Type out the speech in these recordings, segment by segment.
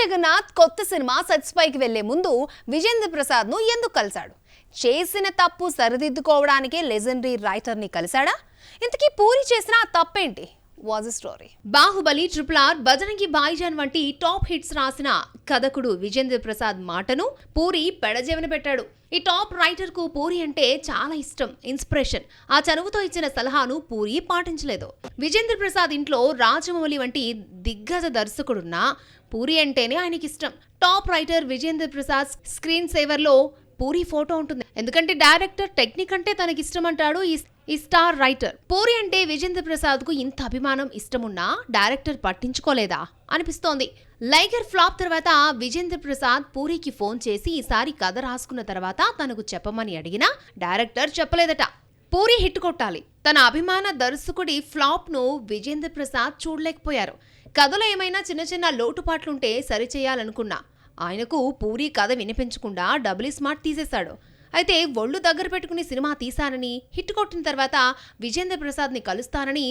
జగన్నాథ్ కొత్త cinema sets పైకి వెళ్లే ముందు విజేంద్ర ప్రసాద్ ను ఎందుకు కలిశాడు? చేసిన తప్పు సరిదిద్దుకోవడానికే లెజెండరీ రైటర్ ని కలిశాడా? ఇంతకీ పూరి చేసిన ఆ తప్పేంటి? Was story. Baahubali, triple R, Bajrangi Bhaijaan వంటి టాప్ హిట్స్ రాసిన కథకుడు విజేంద్ర ప్రసాద్ మాటను పూరి పెడజెవిన పెట్టాడు. ఈ టాప్ రైటర్ కు పూరి అంటే చాలా ఇష్టం, ఇన్స్పిరేషన్. ఆ చనువుతో ఇచ్చిన సలహాను పూరి పాటించలేదు. విజేంద్ర ప్రసాద్ ఇంట్లో రాజమౌళి వంటి దిగ్గజ దర్శకుడున్నా పూరి అంటేనే ఆయనకి ఇష్టం. Top writer Vijendra Prasad screen saver లో పూరి ఫోటో ఉంటుంది. ఎందుకంటే డైరెక్టర్ టెక్నిక్ అంటే తనకిష్టం అంటాడు ఈ స్టార్ రైటర్. పూరి అంటే విజేంద్ర ప్రసాద్ కు ఇంత అభిమానం, ఇష్టమున్నా డైరెక్టర్ పట్టించుకోలేదా అనిపిస్తోంది. లైగర్ ఫ్లాప్ తర్వాత విజేంద్ర ప్రసాద్ పూరికి ఫోన్ చేసి ఈసారి కథ రాసుకున్న తర్వాత తనకు చెప్పమని అడిగినా డైరెక్టర్ చెప్పలేదట. పూరి హిట్ కొట్టాలి, తన అభిమాన దర్శకుడి ఫ్లాప్ ను విజేంద్ర ప్రసాద్ చూడలేకపోయారు. కథలో ఏమైనా చిన్న చిన్న లోటుపాట్లుంటే సరిచేయాలనుకున్నా ఆయనకు పూరి కథ వినిపించకుండా డబుల్ స్మార్ట్ తీసేశాడు. అయితే ఒళ్ళు దగ్గర పెట్టుకుని సినిమా తీశానని, హిట్ కొట్టిన తర్వాత విజేంద్ర ప్రసాద్ ని కలుస్తానని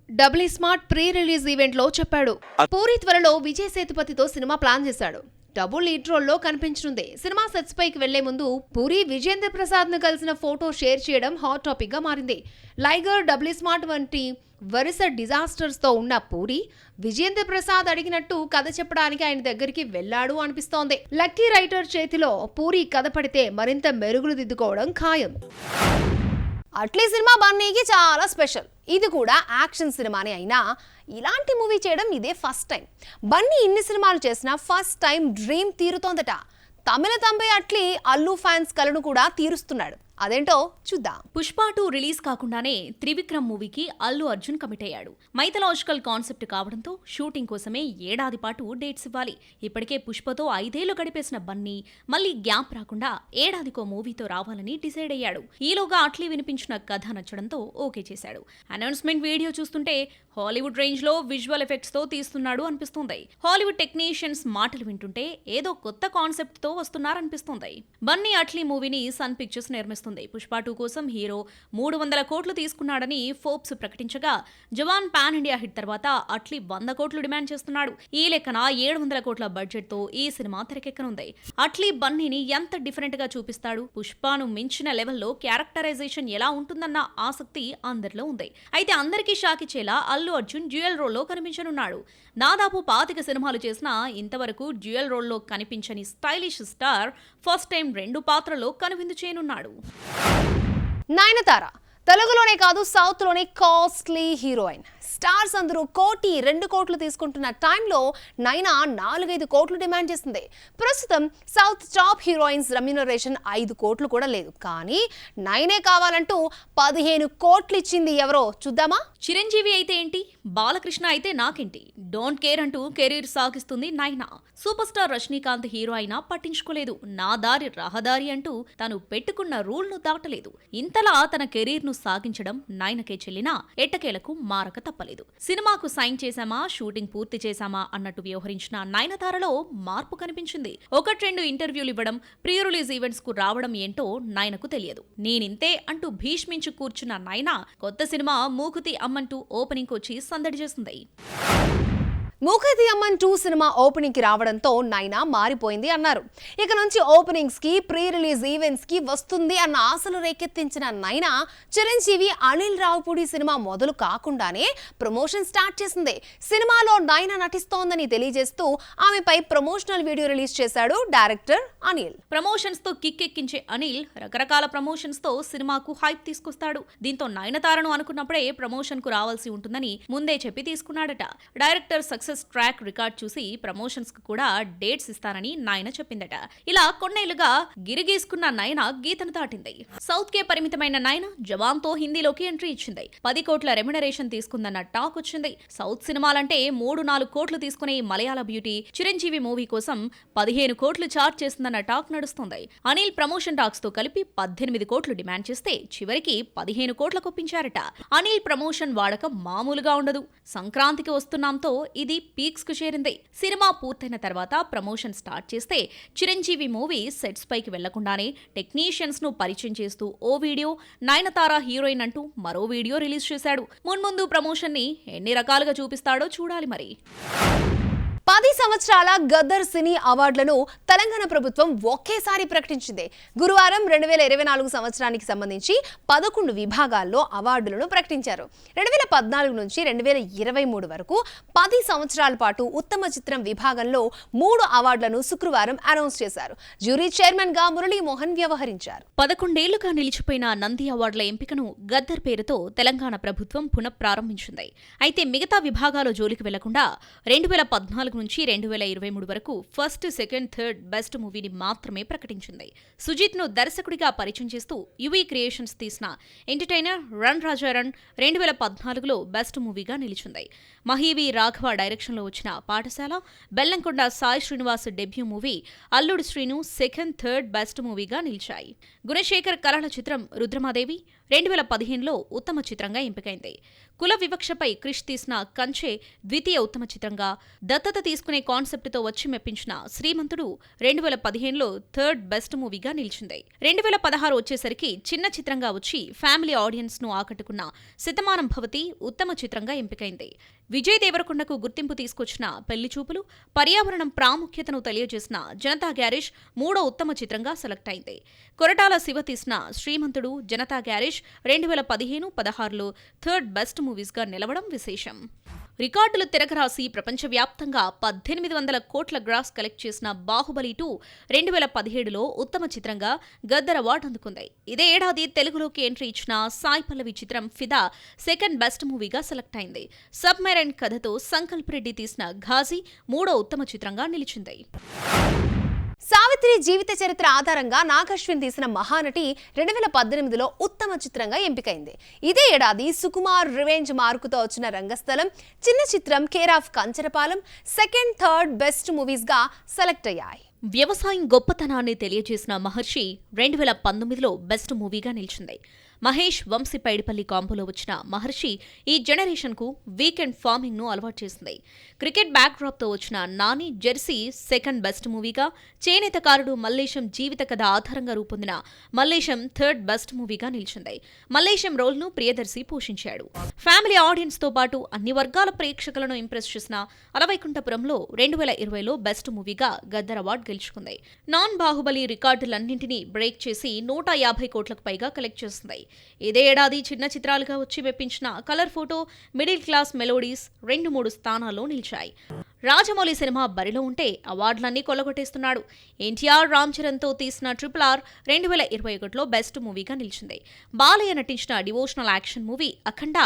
double smart pre release event లో చెప్పాడు. పూరి త్వరలో విజయ్ సేతుపతితో సినిమా ప్లాన్ చేశాడు. డబుల్ లీడ్ రోల్ లో కనిపించనుంది. సినిమా సెట్స్ పైకి వెళ్లే ముందు పూరి విజేంద్ర ప్రసాద్ ను కలిసిన ఫోటో షేర్ చేయడం హాట్ టాపిక్ గా మారింది. లైగర్, డబుల్ స్మార్ట్ వంటి వరుస డిజాస్టర్స్ తో ఉన్న పూరి విజేంద్ర ప్రసాద్ అడిగినట్టు కథ చెప్పడానికి ఆయన దగ్గరికి వెళ్లాడు అనిపిస్తోంది. లక్కీ రైటర్ చేతిలో పూరి కథ పడితే మరింత మెరుగులు దిద్దుకోవడం ఖాయం. అట్లీ సినిమా బన్నీకి చాలా స్పెషల్. ఇది కూడా యాక్షన్ సినిమానే అయినా ఇలాంటి మూవీ చేయడం ఇదే ఫస్ట్ టైం. బన్నీ ఇన్ని సినిమాలు చేసిన ఫస్ట్ టైం డ్రీమ్ తీరుతోందట. తమిళ తంబై అట్లీ అల్లు ఫ్యాన్స్ కలను కూడా తీరుస్తున్నాడు. అదేంటో చూద్దాం. పుష్ప 2 రిలీజ్ కాకుండానే త్రివిక్రమ్ మూవీకి అల్లు అర్జున్ కమిట్ అయ్యాడు. మైథలాజికల్ కాన్సెప్ట్ కావడంతో షూటింగ్ కోసమే ఏడాది పాటు డేట్స్ ఇవ్వాలి. ఇప్పటికే పుష్పతో 5 ఏళ్లు గడిపేసిన బన్నీ మళ్లీ గ్యాప్ రాకుండా ఏడాదికో మూవీతో రావాలని డిసైడ్ అయ్యాడు. ఈలోగా అట్లీ వినిపించిన కథ నచ్చడంతో ఓకే చేశాడు. అనౌన్స్మెంట్ వీడియో చూస్తుంటే హాలీవుడ్ రేంజ్ లో విజువల్ ఎఫెక్ట్స్ తో తీస్తున్నాడు అనిపిస్తుంది. హాలీవుడ్ టెక్నీషియన్స్ మాటలు వింటుంటే ఏదో కొత్త కాన్సెప్ట్ తో వస్తున్నారనిపిస్తుంది. బన్నీ అట్లీ మూవీని సన్ పిక్చర్స్ నిర్మిస్తుంది. పుష్ప 2 కోసం హీరో 300 కోట్లు తీసుకున్నాడని ఫోర్బ్స్ ప్రకటించగా, జవాన్ పాన్ ఇండియా హిట్ తర్వాత అట్లీ 100 కోట్లు డిమాండ్ చేస్తున్నాడు. ఈ లెక్కన 700 కోట్ల బడ్జెట్ తో ఈ సినిమా తెరకెక్కనుంది. అట్లీ బన్నీని ఎంత డిఫరెంట్ గా చూపిస్తాడు, పుష్పను మించిన లెవెల్లో క్యారెక్టరైజేషన్ ఎలా ఉంటుందన్న ఆసక్తి అందరిలో ఉంది. అయితే అందరికీ షాక్ ఇచ్చేలా అల్లు అర్జున్ డ్యూయల్ రోల్లో కనిపించనున్నాడు. దాదాపు 25 సినిమాలు చేసినా ఇంతవరకు డ్యూయల్ రోల్లో కనిపించని స్టైలిష్ స్టార్ ఫస్ట్ టైం 2 పాత్రలో కనువిందు చేయనున్నాడు. నయనతార తెలుగులోనే కాదు సౌత్ లోనే కాస్ట్లీ హీరోయిన్. స్టార్స్ అందరూ 1-2 కోట్లు తీసుకుంటున్న టైంలో నైనా 4-5 కోట్లు డిమాండ్ చేసింది. ప్రస్తుతం సౌత్ టాప్ హీరోయిన్స్ రెమ్యూనరేషన్ 5 కోట్లు కూడా లేదు. కానీ నైనే కావాలంటూ 15 కోట్లు ఇచ్చింది ఎవరో చూద్దామా? చిరంజీవి అయితే ఏంటి, బాలకృష్ణ అయితే నాకేంటి, డోంట్ కేర్ అంటూ కెరీర్ సాగిస్తుంది నైనా. సూపర్ స్టార్ రజనీకాంత్ హీరో అయినా పట్టించుకోలేదు. నా దారి రహదారి అంటూ తను పెట్టుకున్న రూల్ ను దాటలేదు. ఇంతలా తన కెరీర్ ను సాగించడం నైనకే చెల్లినా ఎట్టకేలకు మారక తప్పలేదు. సినిమాకు సైన్ చేశామా, షూటింగ్ పూర్తి చేశామా అన్నట్టు వ్యవహరించిన నయనతారలో మార్పు కనిపించింది. 1-2 ఇంటర్వ్యూలు ఇవ్వడం, ప్రీ రిలీజ్ ఈవెంట్స్ కు రావడం ఏంటో నయనకు తెలియదు. నేనింతే అంటూ భీష్మించి కూర్చున్న నైనా కొత్త సినిమా మూకుతి అమ్మంటూ ఓపెనింగ్ వచ్చి సందడి చేస్తుంది. మూకతి అమ్మన్ 2 సినిమా ఓపెనింగ్ కి రావడంతో నైనా మారిపోయింది అన్నారు. ఇక నుంచి ఓపెనింగ్స్ కి, ప్రీ రిలీజ్ ఈవెంట్స్ కి వస్తుంది అన్న ఆశలు రేకెత్తించిన నైనా చిరంజీవి అనిల్ రావుపూడి సినిమా మొదలు కాకుండానే ప్రమోషన్ స్టార్ట్ చేసింది. సినిమాలో నైనా నటిస్తోందని తెలియజేస్తూ ఆమెపై ప్రమోషనల్ వీడియో రిలీజ్ చేశాడు డైరెక్టర్ అనిల్. ప్రమోషన్స్ తో కిక్ ఎక్కించే అనిల్ రకరకాల ప్రమోషన్స్ తో సినిమాకు హైప్ తీసుకొస్తాడు. దీంతో నయనతారను అనుకున్నప్పుడే ప్రమోషన్ కు రావాల్సి ఉంటుందని ముందే చెప్పి తీసుకున్నాడట. డైరెక్టర్ సక్సెస్ ట్రాక్ రికార్డ్ చూసి ప్రమోషన్స్ కు కూడా డేట్స్ ఇస్తానని నయన చెప్పిందట. ఇలా కొన్నేళ్లుగా గిరిగీసుకున్న నయన గీతను దాటింది. సౌత్ కే పరిమితమైన నయన జవాన్ తో హిందీలోకి ఎంట్రీ ఇచ్చింది. 10 కోట్ల రెమ్యునరేషన్ తీసుకుందన్న టాక్ వచ్చింది. సౌత్ సినిమాలంటే 3-4 కోట్లు తీసుకునే మలయాళ బ్యూటీ చిరంజీవి మూవీ కోసం 15 కోట్లు చార్జ్ చేస్తుందన్న టాక్ నడుస్తుంది. అనిల్ ప్రమోషన్ టాక్స్ తో కలిపి 18 కోట్లు డిమాండ్ చేస్తే చివరికి 15 కోట్లకు ఒప్పించారట. అనిల్ ప్రమోషన్ వాడకం మామూలుగా ఉండదు. సంక్రాంతికి వస్తున్నాంతో ఇది పీక్స్ కు చేరింది. సినిమా పూర్తయిన తర్వాత ప్రమోషన్ స్టార్ట్ చేస్తే చిరంజీవి మూవీ సెట్స్ పైకి వెళ్లకుండానే టెక్నీషియన్స్ ను పరిచయం చేస్తూ ఓ వీడియో, నయనతార హీరోయిన్ అంటూ మరో వీడియో రిలీజ్ చేశాడు. మున్ముందు ప్రమోషన్ ని ఎన్ని రకాలుగా చూపిస్తాడో చూడాలి మరి. 10 సంవత్సరాల గద్దర్ సినీ అవార్డులను తెలంగాణ ప్రభుత్వం ఒకేసారి ప్రకటించింది. గురువారం 2024 సంవత్సరానికి సంబంధించి 11 విభాగాల్లో అవార్డులను ప్రకటించారు. 2014 నుంచి 2023 వరకు 10 సంవత్సరాల పాటు ఉత్తమ చిత్రం విభాగంలో 3 అవార్డులను శుక్రవారం అనౌన్స్ చేశారు. జ్యూరీ చైర్మన్ గా మురళీమోహన్ వ్యవహరించారు. 11 ఏళ్లుగా నిలిచిపోయిన నంది అవార్డుల ఎంపికను గద్దర్ పేరుతో తెలంగాణ ప్రభుత్వం పునఃప్రారంభించింది. అయితే మిగతా విభాగాల జోలికి వెళ్లకుండా 2014 నుంచి 2023 వరకు ఫస్ట్, సెకండ్, థర్డ్ బెస్ట్ మూవీని మాత్రమే ప్రకటించింది. సుజిత్ ను దర్శకుడిగా పరిచయం చేస్తూ యువి క్రియేషన్స్ తీసిన ఎంటర్టైనర్ రన్ రాజా రన్ 2014లో బెస్ట్ మూవీగా నిలిచింది. మహీవి రాఘవ డైరెక్షన్లో వచ్చిన పాఠశాల, బెల్లంకొండ సాయి శ్రీనివాస్ డెబ్యూ మూవీ అల్లుడు శ్రీను సెకండ్, థర్డ్ బెస్ట్ మూవీగా నిలిచాయి. గుణశేఖర్ కళల చిత్రం రుద్రమాదేవి 2015లో ఉత్తమ చిత్రంగా ఎంపికైంది. కుల వివక్షపై క్రిష్ తీసిన కంచె ద్వితీయ ఉత్తమ చిత్రంగా, దత్తత తీసుకునే కాన్సెప్ట్తో వచ్చి మెప్పించిన శ్రీమంతుడు 2015లో థర్డ్ బెస్ట్ మూవీగా నిలిచింది. 2016 వచ్చేసరికి చిన్న చిత్రంగా వచ్చి ఫ్యామిలీ ఆడియన్స్ ను ఆకట్టుకున్న శతమానం భవతి ఉత్తమ చిత్రంగా ఎంపికైంది. విజయ్ దేవరకొండకు గుర్తింపు తీసుకొచ్చిన పెళ్లి చూపులు, పర్యావరణం ప్రాముఖ్యతను తెలియజేసిన జనతా గ్యారేజ్ 3వ ఉత్తమ చిత్రంగా సెలెక్ట్ అయింది. కొరటాల శివ తీసిన శ్రీమంతుడు, జనతా గ్యారేజ్ 2015-16లో థర్డ్ బెస్ట్ మూవీస్గా నిలవడం విశేషం. రికార్డులు తిరగరాసి ప్రపంచవ్యాప్తంగా 1800 కోట్ల గ్రాస్ కలెక్ట్ చేసిన బాహుబలి 2 2017లో ఉత్తమ చిత్రంగా గద్దర్ అవార్డు అందుకుంది. ఇదే ఏడాది తెలుగులోకి ఎంట్రీ ఇచ్చిన సాయి పల్లవి చిత్రం ఫిదా సెకండ్ బెస్ట్ మూవీగా సెలెక్ట్ అయింది. సబ్మెరైన్ కథతో సంకల్ప్ రెడ్డి తీసిన ఘాజీ 3వ ఉత్తమ చిత్రంగా నిలిచింది. సావిత్రి జీవిత చరిత్ర ఆధారంగా నాగశ్విన్ తీసిన మహానటి 2018లో ఉత్తమ చిత్రంగా ఎంపికైంది. ఇదే ఏడాది సుకుమార్ రివెంజ్ మార్కుతో వచ్చిన రంగస్థలం, చిన్న చిత్రం care of Kancharapalem second, third best మూవీస్గా సెలెక్ట్ అయ్యాయి. వ్యవసాయం గొప్పతనాన్ని తెలియజేసిన మహర్షి 2019లో బెస్ట్ మూవీగా నిలిచింది. మహేష్, వంశీ పైడిపల్లి కాంబోలో వచ్చిన మహర్షి ఈ జనరేషన్కు వీకెండ్ ఫార్మింగ్ ను అలవాటు చేసింది. క్రికెట్ బ్యాక్డ్రాప్ తో వచ్చిన నాని జెర్సీ సెకండ్ బెస్ట్ మూవీగా, చేనేతకారుడు మల్లేశం జీవిత కథ ఆధారంగా రూపొందిన మల్లేశం థర్డ్ బెస్ట్ మూవీగా నిలిచింది. మల్లేశం రోల్ ను ప్రియదర్శి పోషించాడు. ఫ్యామిలీ ఆడియన్స్ తో పాటు అన్ని వర్గాల ప్రేక్షకులను ఇంప్రెస్ చేసిన అలవైకుంఠపురంలో 2020లో బెస్ట్ మూవీగా గద్దర్ అవార్డు గెలుచుకుంది. నాన్ బాహుబలి రికార్డులన్నింటినీ బ్రేక్ చేసి 150 కోట్లకు పైగా కలెక్ట్ చేసింది. ఇదే ఏడాది చిన్న చిత్రాలుగా వచ్చి మెప్పించిన Colour Photo, Middle Class Melodies 2-3 స్థానాల్లో నిలిచాయి. రాజమౌళి సినిమా బరిలో ఉంటే అవార్డులన్నీ కొల్లగొట్టేస్తున్నాడు. ఎన్టీఆర్, రామ్ చరణ్తో తీసిన RRR 2021లో బెస్ట్ మూవీగా నిలిచింది. బాలయ్య నటించిన డివోషనల్ యాక్షన్ మూవీ అఖండ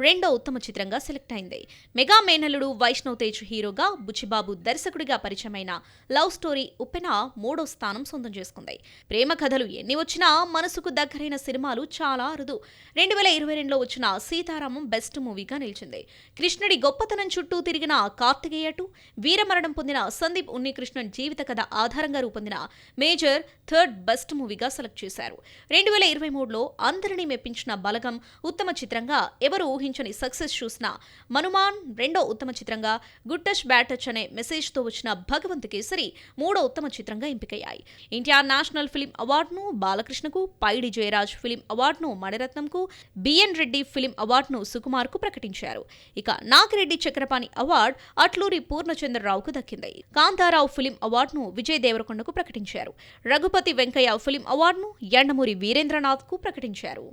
2వ ఉత్తమ చిత్రంగా సెలెక్ట్ అయింది. మెగా మేనల్లుడు వైష్ణవ్ తేజ్ హీరోగా, బుచ్చిబాబు దర్శకుడిగా పరిచయమైన లవ్ స్టోరీ ఉప్పెన 3వ స్థానం సొంతం చేసుకుంది. ప్రేమ కథలు ఎన్ని వచ్చినా మనసుకు దగ్గరైన సినిమాలు చాలా అరుదు. 2022లో వచ్చిన సీతారామం బెస్ట్ మూవీగా నిలిచింది. కృష్ణుడి గొప్పతనం చుట్టూ తిరిగిన కార్తికేయ 2, వీరమరణం పొందిన సందీప్ ఉన్నికృష్ణన్ జీవిత కథ ఆధారంగా రూపొందిన మేజర్ థర్డ్ బెస్ట్ మూవీగా సెలెక్ట్ చేశారు. 2023లో అందరినీ మెప్పించిన బలగం ఉత్తమ చిత్రంగా, ఎవరు ఊహించని సక్సెస్ చూసిన మనుమాన్ 2వ ఉత్తమ చిత్రంగా, గుడ్ టచ్ బ్యాడ్ టచ్ అనే మెసేజ్ తో వచ్చిన భగవంత్ కేసరి 3వ ఉత్తమ చిత్రంగా ఎంపికయ్యాయి. ఎన్టీఆర్ నేషనల్ ఫిల్మ్ అవార్డును బాలకృష్ణకు, పైడి జయరాజ్ ఫిల్మ్ అవార్డును మణిరత్నంకు, బిఎన్ రెడ్డి ఫిల్మ్ అవార్డును సుకుమార్కు ప్రకటించారు. ఇక నాగిరెడ్డి చక్రపాణి అవార్డు అట్లూరి పూర్ణచంద్రరావుకు దక్కింది. కాంతారావు ఫిల్మ్ అవార్డును విజయ్ దేవరకొండకు ప్రకటించారు. రఘుపతి వెంకయ్య ఫిల్మ్ అవార్డును యండమూరి వీరేంద్రనాథ్కు ప్రకటించారు.